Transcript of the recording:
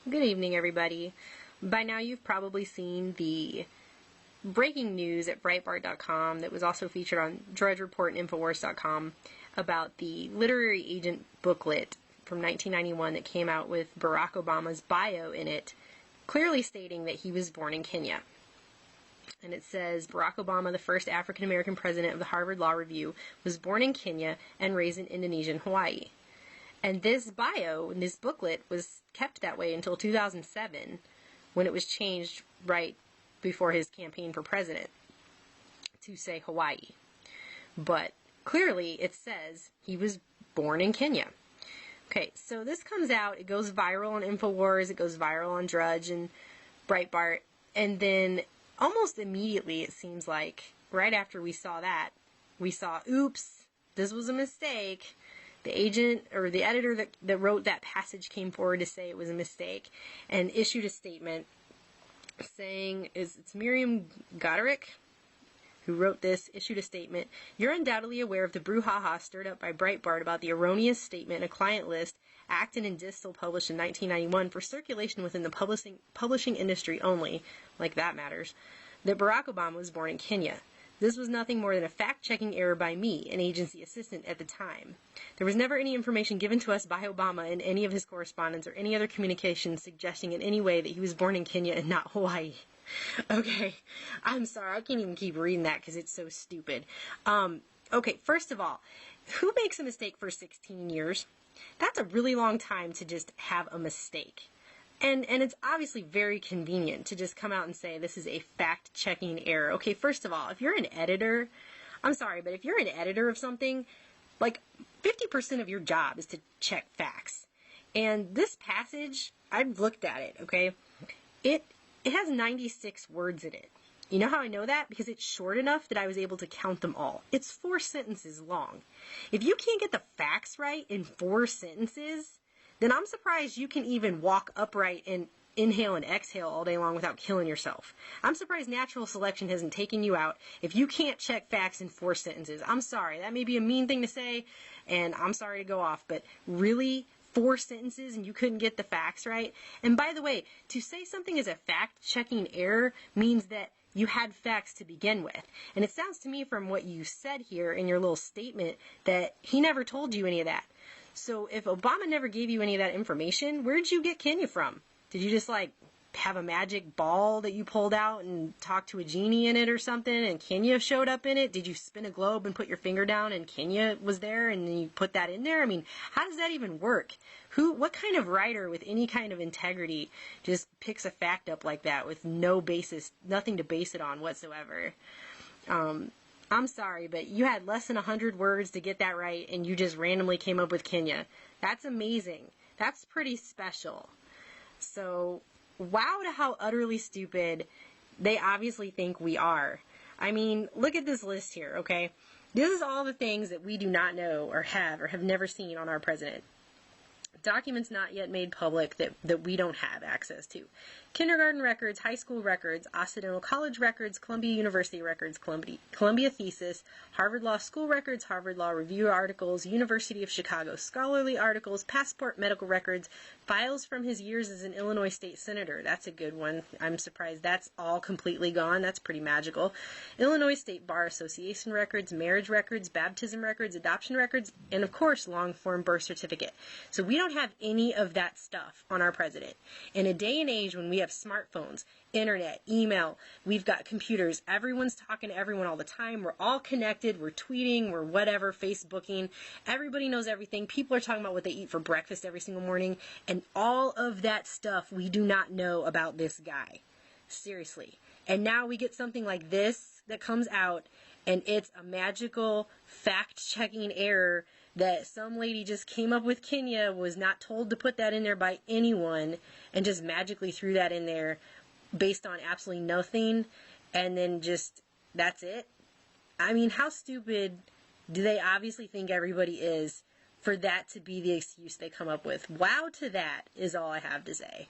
Good evening, everybody. By now you've probably seen the breaking news at Breitbart.com that was also featured on Drudge Report and Infowars.com about the literary agent booklet from 1991 that came out with Barack Obama's bio in it, clearly stating that he was born in Kenya. And it says, Barack Obama, the first African-American president of the Harvard Law Review, was born in Kenya and raised in Indonesia and Hawaii. And this bio, this booklet, was kept that way until 2007, when it was changed right before his campaign for president to say Hawaii. But clearly it says he was born in Kenya. Okay, so this comes out, it goes viral on Infowars, it goes viral on Drudge and Breitbart, and then almost immediately, it seems like, right after we saw that, we saw, oops, this was a mistake. The agent or the editor that wrote that passage came forward to say it was a mistake and issued a statement saying, it's Miriam Goddard who wrote this, issued a statement. You're undoubtedly aware of the brouhaha stirred up by Breitbart about the erroneous statement in a client list Acton and Distel published in 1991 for circulation within the publishing industry only, like that matters, that Barack Obama was born in Kenya. This was nothing more than a fact-checking error by me, an agency assistant at the time. There was never any information given to us by Obama in any of his correspondence or any other communications suggesting in any way that he was born in Kenya and not Hawaii. Okay, I'm sorry, I can't even keep reading that because it's so stupid. Okay, first of all, who makes a mistake for 16 years? That's a really long time to just have a mistake. And it's obviously very convenient to just come out and say this is a fact-checking error. Okay, first of all, if you're an editor, I'm sorry, but if you're an editor of something, like 50% of your job is to check facts. And this passage, I've looked at it, okay? It has 96 words in it. You know how I know that? Because it's short enough that I was able to count them all. It's 4 sentences long. If you can't get the facts right in 4 sentences, then I'm surprised you can even walk upright and inhale and exhale all day long without killing yourself. I'm surprised natural selection hasn't taken you out if you can't check facts in 4 sentences. I'm sorry, that may be a mean thing to say, and I'm sorry to go off, but really, 4 sentences and you couldn't get the facts right? And by the way, to say something is a fact-checking error means that you had facts to begin with. And it sounds to me from what you said here in your little statement that he never told you any of that. So if Obama never gave you any of that information, where did you get Kenya from? Did you just have a magic ball that you pulled out and talked to a genie in it or something and Kenya showed up in it? Did you spin a globe and put your finger down and Kenya was there and then you put that in there? I mean, how does that even work? What kind of writer with any kind of integrity just picks a fact up like that with no basis, nothing to base it on whatsoever? I'm sorry, but you had less than 100 words to get that right, and you just randomly came up with Kenya. That's amazing. That's pretty special. So, wow to how utterly stupid they obviously think we are. I mean, look at this list here, okay? This is all the things that we do not know or have never seen on our president. Documents not yet made public that we don't have access to. Kindergarten records, high school records, Occidental College records, Columbia University records, Columbia thesis, Harvard Law School records, Harvard Law Review articles, University of Chicago scholarly articles, passport medical records, files from his years as an Illinois state senator. That's a good one. I'm surprised that's all completely gone. That's pretty magical. Illinois State Bar Association records, marriage records, baptism records, adoption records, and of course, long-form birth certificate. So we don't have any of that stuff on our president. In a day and age when we have smartphones, internet, email, we've got computers, everyone's talking to everyone all the time, we're all connected, we're tweeting, we're whatever, Facebooking, everybody knows everything, people are talking about what they eat for breakfast every single morning, and all of that stuff we do not know about this guy. Seriously. And now we get something like this that comes out, and it's a magical fact-checking error that some lady just came up with Kenya, was not told to put that in there by anyone, and just magically threw that in there based on absolutely nothing, and then just, that's it? I mean, how stupid do they obviously think everybody is for that to be the excuse they come up with? Wow to that is all I have to say.